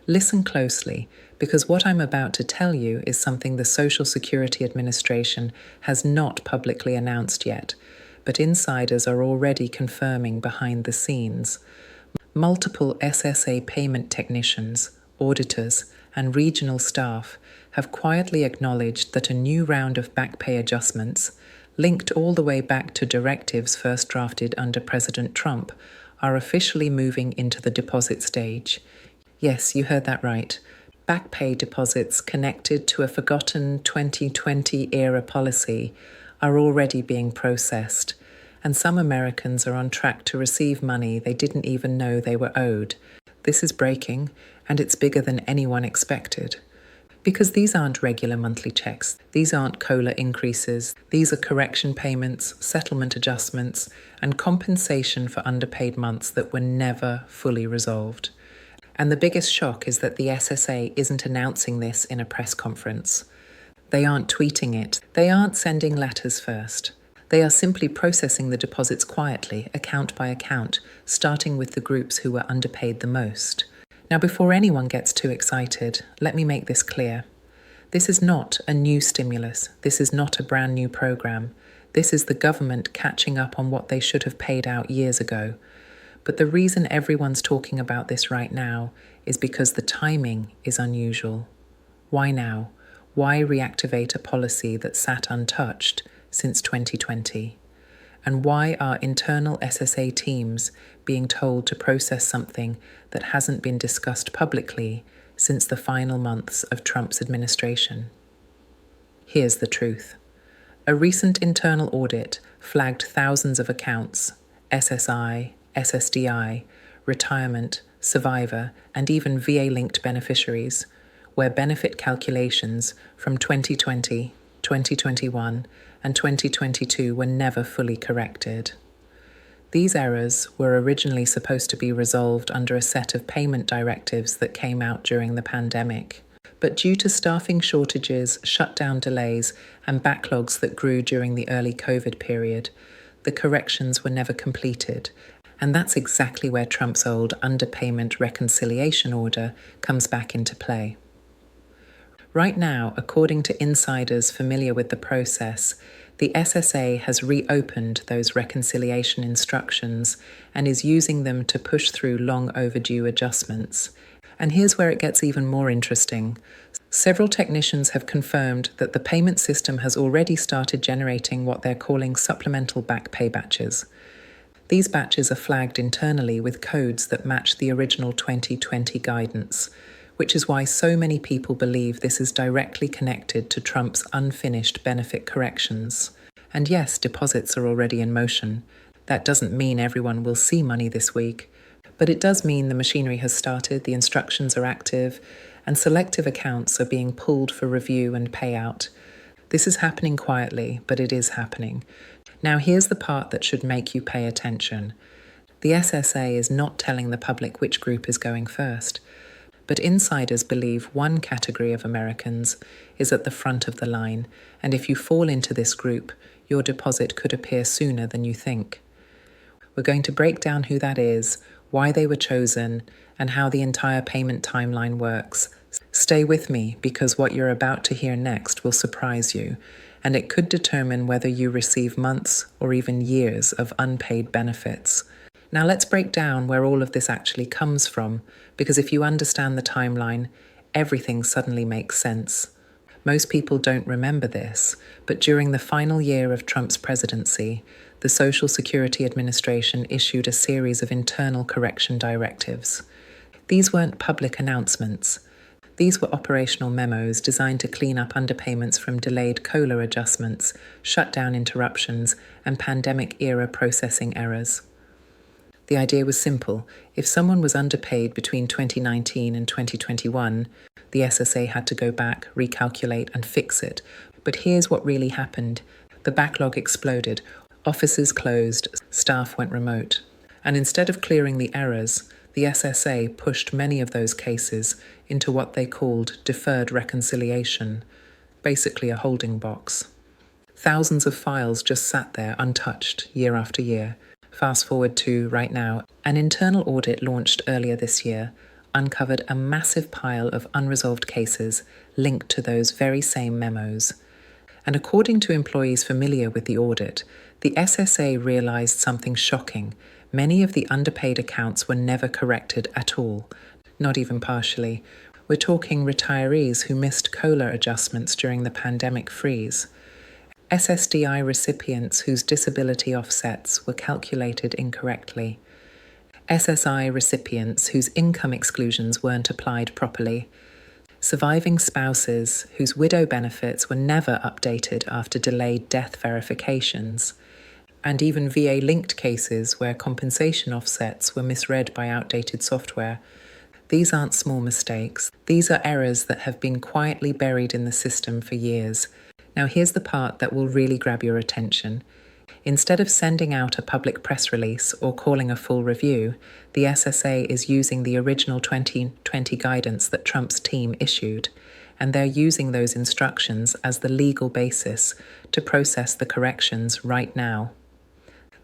Listen closely, because what I'm about to tell you is something the Social Security Administration has not publicly announced yet, but insiders are already confirming behind the scenes. Multiple SSA payment technicians, auditors, and regional staff have quietly acknowledged that a new round of Backpay adjustments, linked all the way back to directives first drafted under President Trump, are officially moving into the deposit stage. Yes, you heard that right. Backpay deposits connected to a forgotten 2020-era policy are already being processed, and some Americans are on track to receive money they didn't even know they were owed. This is breaking, and it's bigger than anyone expected. Because these aren't regular monthly checks, these aren't COLA increases, these are correction payments, settlement adjustments, and compensation for underpaid months that were never fully resolved. And the biggest shock is that the SSA isn't announcing this in a press conference. They aren't tweeting it. They aren't sending letters first. They are simply processing the deposits quietly, account by account, starting with the groups who were underpaid the most. Now, before anyone gets too excited, let me make this clear. This is not a new stimulus. This is not a brand new program. This is the government catching up on what they should have paid out years ago. But the reason everyone's talking about this right now is because the timing is unusual. Why now? Why reactivate a policy that sat untouched since 2020? And why are internal SSA teams being told to process something that hasn't been discussed publicly since the final months of Trump's administration? Here's the truth. A recent internal audit flagged thousands of accounts, SSI, SSDI, retirement, survivor, and even VA-linked beneficiaries, where benefit calculations from 2020, 2021, and 2022 were never fully corrected. These errors were originally supposed to be resolved under a set of payment directives that came out during the pandemic. But due to staffing shortages, shutdown delays, and backlogs that grew during the early COVID period, the corrections were never completed. And that's exactly where Trump's old underpayment reconciliation order comes back into play. Right now, according to insiders familiar with the process, the SSA has reopened those reconciliation instructions and is using them to push through long overdue adjustments. And here's where it gets even more interesting. Several technicians have confirmed that the payment system has already started generating what they're calling supplemental Backpay batches. These batches are flagged internally with codes that match the original 2020 guidance, which is why so many people believe this is directly connected to Trump's unfinished benefit corrections. And yes, deposits are already in motion. That doesn't mean everyone will see money this week, but it does mean the machinery has started, the instructions are active, and selective accounts are being pulled for review and payout. This is happening quietly, but it is happening. Now here's the part that should make you pay attention. The SSA is not telling the public which group is going first, but insiders believe one category of Americans is at the front of the line, and if you fall into this group, your deposit could appear sooner than you think. We're going to break down who that is, why they were chosen, and how the entire payment timeline works. Stay with me, because what you're about to hear next will surprise you, and it could determine whether you receive months or even years of unpaid benefits. Now let's break down where all of this actually comes from, because if you understand the timeline, everything suddenly makes sense. Most people don't remember this, but during the final year of Trump's presidency, the Social Security Administration issued a series of internal correction directives. These weren't public announcements. These were operational memos designed to clean up underpayments from delayed COLA adjustments, shutdown interruptions, and pandemic-era processing errors. The idea was simple. If someone was underpaid between 2019 and 2021, the SSA had to go back, recalculate, and fix it. But here's what really happened. The backlog exploded. Offices closed. Staff went remote. And instead of clearing the errors, the SSA pushed many of those cases into what they called deferred reconciliation, basically a holding box. Thousands of files just sat there untouched year after year. Fast forward to right now, an internal audit launched earlier this year uncovered a massive pile of unresolved cases linked to those very same memos. And according to employees familiar with the audit, the SSA realized something shocking. Many of the underpaid accounts were never corrected at all, not even partially. We're talking retirees who missed COLA adjustments during the pandemic freeze, SSDI recipients whose disability offsets were calculated incorrectly, SSI recipients whose income exclusions weren't applied properly, surviving spouses whose widow benefits were never updated after delayed death verifications, and even VA-linked cases where compensation offsets were misread by outdated software. These aren't small mistakes. These are errors that have been quietly buried in the system for years. Now here's the part that will really grab your attention. Instead of sending out a public press release or calling a full review, the SSA is using the original 2020 guidance that Trump's team issued, and they're using those instructions as the legal basis to process the corrections right now.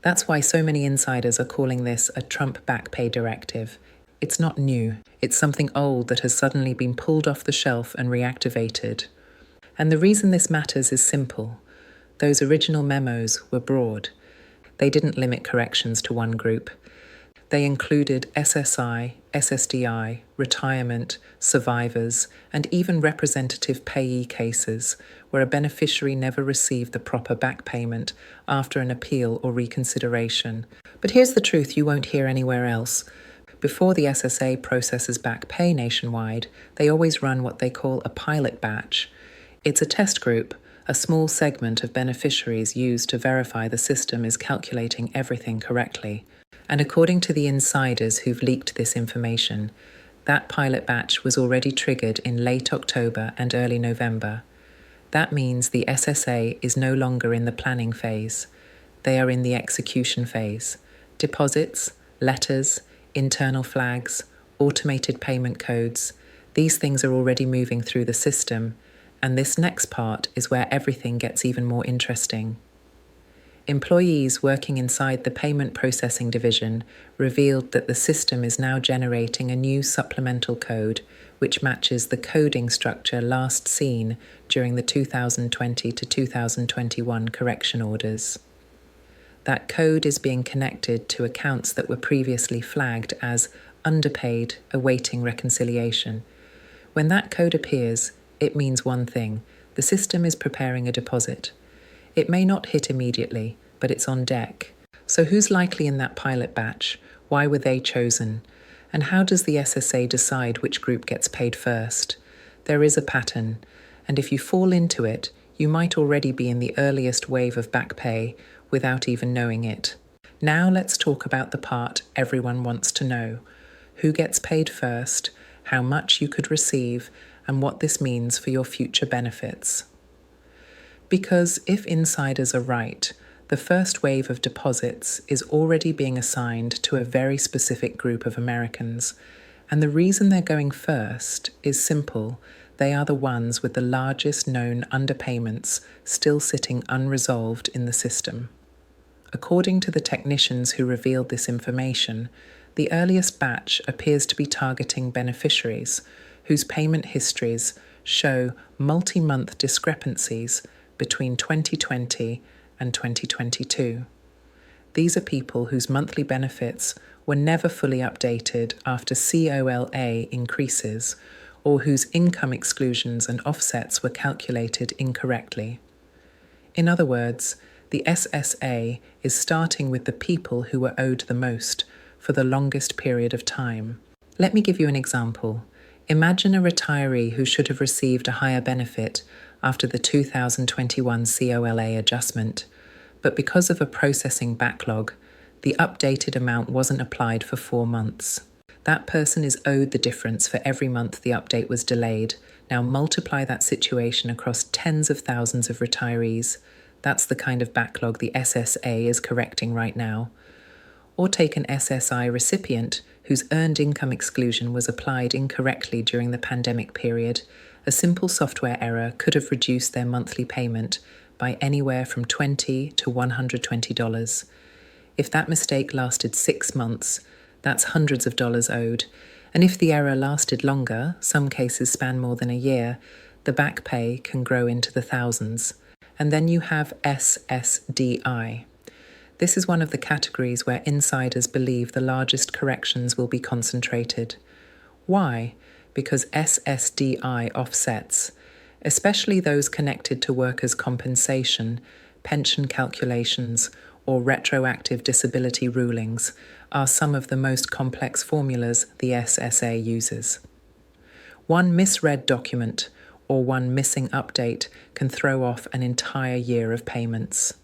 That's why so many insiders are calling this a Trump Backpay directive. It's not new. It's something old that has suddenly been pulled off the shelf and reactivated. And the reason this matters is simple. Those original memos were broad. They didn't limit corrections to one group. They included SSI, SSDI, retirement, survivors, and even representative payee cases where a beneficiary never received the proper back payment after an appeal or reconsideration. But here's the truth you won't hear anywhere else. Before the SSA processes back pay nationwide, they always run what they call a pilot batch. It's a test group, a small segment of beneficiaries used to verify the system is calculating everything correctly. And according to the insiders who've leaked this information, that pilot batch was already triggered in late October and early November. That means the SSA is no longer in the planning phase. They are in the execution phase. Deposits, letters, internal flags, automated payment codes, these things are already moving through the system, and this next part is where everything gets even more interesting. Employees working inside the payment processing division revealed that the system is now generating a new supplemental code which matches the coding structure last seen during the 2020 to 2021 correction orders. That code is being connected to accounts that were previously flagged as underpaid awaiting reconciliation. When that code appears, it means one thing: the system is preparing a deposit. It may not hit immediately, but it's on deck. So who's likely in that pilot batch? Why were they chosen? And how does the SSA decide which group gets paid first? There is a pattern, and if you fall into it, you might already be in the earliest wave of back pay without even knowing it. Now let's talk about the part everyone wants to know. Who gets paid first, how much you could receive, and what this means for your future benefits. Because if insiders are right, the first wave of deposits is already being assigned to a very specific group of Americans, and the reason they're going first is simple. They are the ones with the largest known underpayments still sitting unresolved in the system. According to the technicians who revealed this information, the earliest batch appears to be targeting beneficiaries whose payment histories show multi-month discrepancies between 2020 and 2022. These are people whose monthly benefits were never fully updated after COLA increases, or whose income exclusions and offsets were calculated incorrectly. In other words, the SSA is starting with the people who were owed the most for the longest period of time. Let me give you an example. Imagine a retiree who should have received a higher benefit after the 2021 COLA adjustment, but because of a processing backlog, the updated amount wasn't applied for 4 months. That person is owed the difference for every month the update was delayed. Now multiply that situation across tens of thousands of retirees. That's the kind of backlog the SSA is correcting right now. Or take an SSI recipient whose earned income exclusion was applied incorrectly during the pandemic period. A simple software error could have reduced their monthly payment by anywhere from $20 to $120. If that mistake lasted 6 months, that's hundreds of dollars owed. And if the error lasted longer, some cases span more than a year, the Backpay can grow into the thousands. And then you have SSDI. This is one of the categories where insiders believe the largest corrections will be concentrated. Why? Because SSDI offsets, especially those connected to workers' compensation, pension calculations, or retroactive disability rulings, are some of the most complex formulas the SSA uses. One misread document or one missing update can throw off an entire year of payments.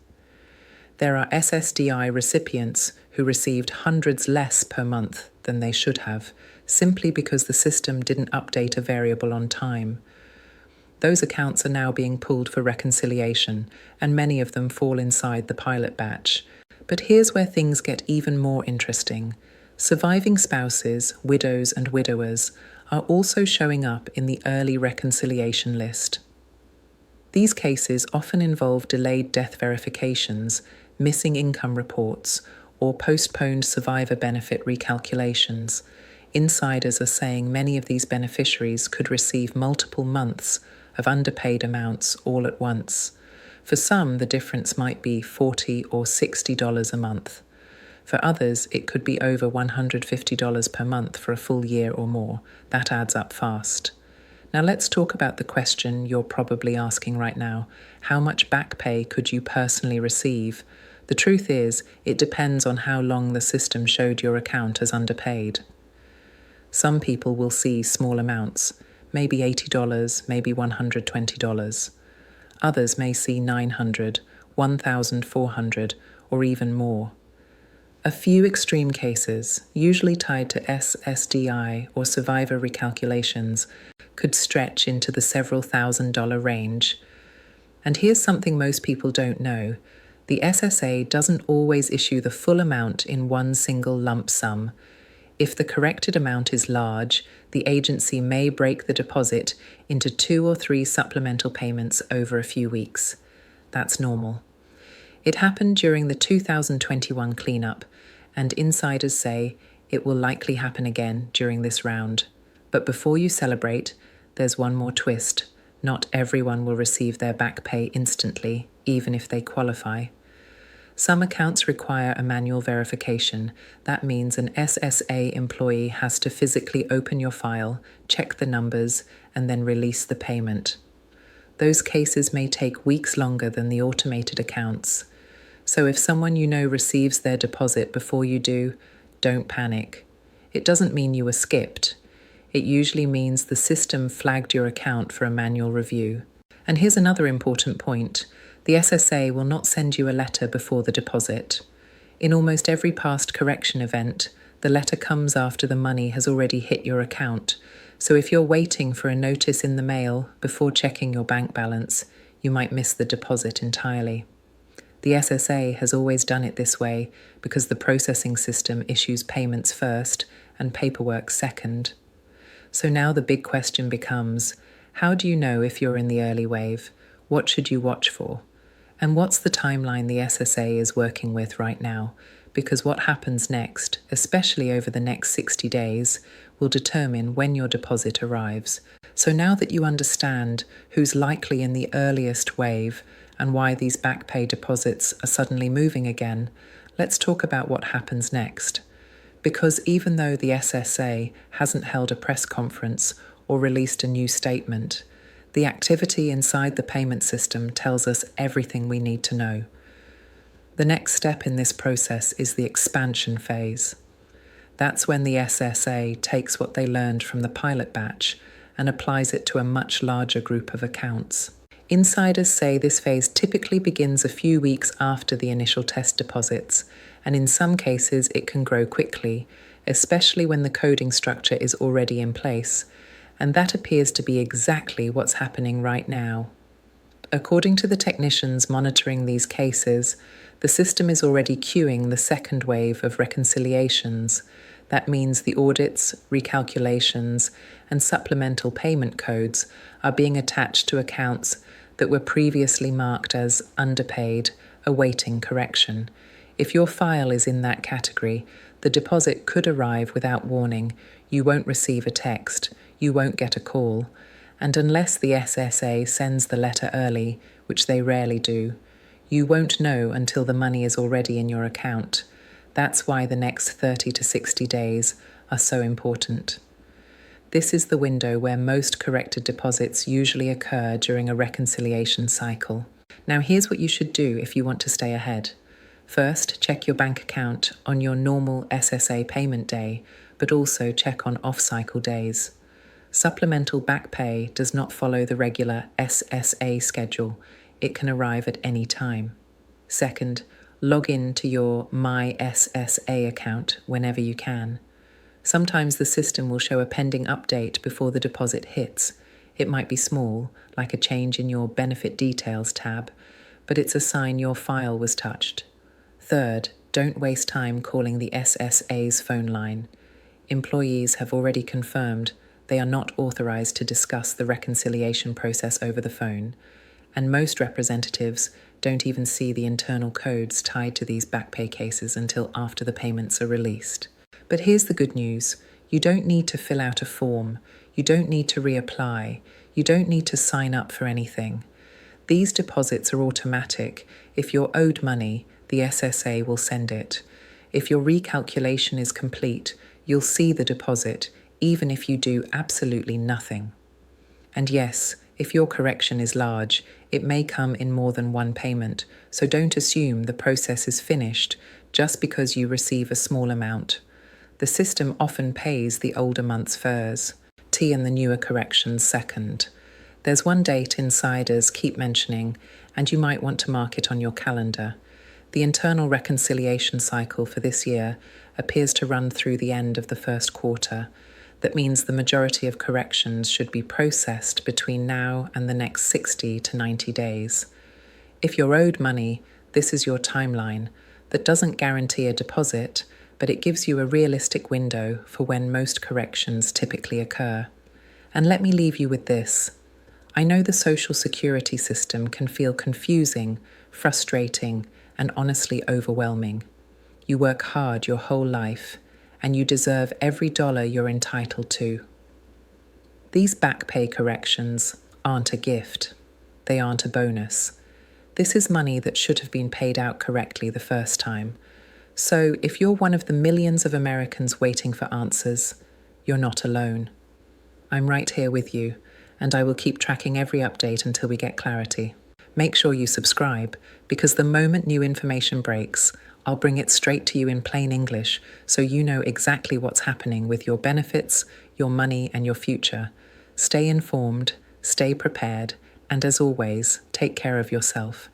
There are SSDI recipients who received hundreds less per month than they should have, simply because the system didn't update a variable on time. Those accounts are now being pulled for reconciliation, and many of them fall inside the pilot batch. But here's where things get even more interesting. Surviving spouses, widows, and widowers are also showing up in the early reconciliation list. These cases often involve delayed death verifications, missing income reports, or postponed survivor benefit recalculations. Insiders are saying many of these beneficiaries could receive multiple months of underpaid amounts all at once. For some, the difference might be $40 or $60 a month. For others, it could be over $150 per month for a full year or more. That adds up fast. Now let's talk about the question you're probably asking right now. How much back pay could you personally receive? The truth is, it depends on how long the system showed your account as underpaid. Some people will see small amounts, maybe $80, maybe $120. Others may see $900, $1,400, or even more. A few extreme cases, usually tied to SSDI or survivor recalculations, could stretch into the several $1,000 range. And here's something most people don't know. The SSA doesn't always issue the full amount in one single lump sum. If the corrected amount is large, the agency may break the deposit into 2 or 3 supplemental payments over a few weeks. That's normal. It happened during the 2021 cleanup, and insiders say it will likely happen again during this round. But before you celebrate, there's one more twist. Not everyone will receive their back pay instantly, even if they qualify. Some accounts require a manual verification. That means an SSA employee has to physically open your file, check the numbers, and then release the payment. Those cases may take weeks longer than the automated accounts. So if someone you know receives their deposit before you do, don't panic. It doesn't mean you were skipped. It usually means the system flagged your account for a manual review. And here's another important point. The SSA will not send you a letter before the deposit. In almost every past correction event, the letter comes after the money has already hit your account. So if you're waiting for a notice in the mail before checking your bank balance, you might miss the deposit entirely. The SSA has always done it this way because the processing system issues payments first and paperwork second. So now the big question becomes, how do you know if you're in the early wave? What should you watch for? And what's the timeline the SSA is working with right now? Because what happens next, especially over the next 60 days, will determine when your deposit arrives. So now that you understand who's likely in the earliest wave and why these back pay deposits are suddenly moving again, let's talk about what happens next. Because even though the SSA hasn't held a press conference or released a new statement, the activity inside the payment system tells us everything we need to know. The next step in this process is the expansion phase. That's when the SSA takes what they learned from the pilot batch and applies it to a much larger group of accounts. Insiders say this phase typically begins a few weeks after the initial test deposits, and in some cases it can grow quickly, especially when the coding structure is already in place. And that appears to be exactly what's happening right now. According to the technicians monitoring these cases, the system is already queuing the second wave of reconciliations. That means the audits, recalculations, and supplemental payment codes are being attached to accounts that were previously marked as underpaid, awaiting correction. If your file is in that category, The deposit could arrive without warning. You won't receive a text. You won't get a call. And unless the SSA sends the letter early, which they rarely do, you won't know until the money is already in your account. That's why the next 30 to 60 days are so important. This is the window where most corrected deposits usually occur during a reconciliation cycle. Now here's what you should do if you want to stay ahead. First, check your bank account on your normal SSA payment day, but also check on off-cycle days. Supplemental Backpay does not follow the regular SSA schedule. It can arrive at any time. Second, log in to your My SSA account whenever you can. Sometimes the system will show a pending update before the deposit hits. It might be small, like a change in your Benefit Details tab, but it's a sign your file was touched. Third, don't waste time calling the SSA's phone line. Employees have already confirmed they are not authorized to discuss the reconciliation process over the phone, and most representatives don't even see the internal codes tied to these Backpay cases until after the payments are released. But here's the good news. You don't need to fill out a form. You don't need to reapply. You don't need to sign up for anything. These deposits are automatic. If you're owed money, the SSA will send it. If your recalculation is complete, you'll see the deposit, even if you do absolutely nothing. And yes, if your correction is large, it may come in more than one payment, so don't assume the process is finished just because you receive a small amount. The system often pays the older months first, and the newer corrections second. There's one date insiders keep mentioning, and you might want to mark it on your calendar. The internal reconciliation cycle for this year appears to run through the end of the first quarter. That means the majority of corrections should be processed between now and the next 60 to 90 days. If you're owed money, this is your timeline. That doesn't guarantee a deposit, but it gives you a realistic window for when most corrections typically occur. And let me leave you with this. I know the Social Security system can feel confusing, frustrating, and honestly overwhelming. You work hard your whole life, and you deserve every dollar you're entitled to. These Backpay corrections aren't a gift. They aren't a bonus. This is money that should have been paid out correctly the first time. So if you're one of the millions of Americans waiting for answers, you're not alone. I'm right here with you, and I will keep tracking every update until we get clarity. Make sure you subscribe, because the moment new information breaks, I'll bring it straight to you in plain English so you know exactly what's happening with your benefits, your money, and your future. Stay informed, stay prepared, and as always, take care of yourself.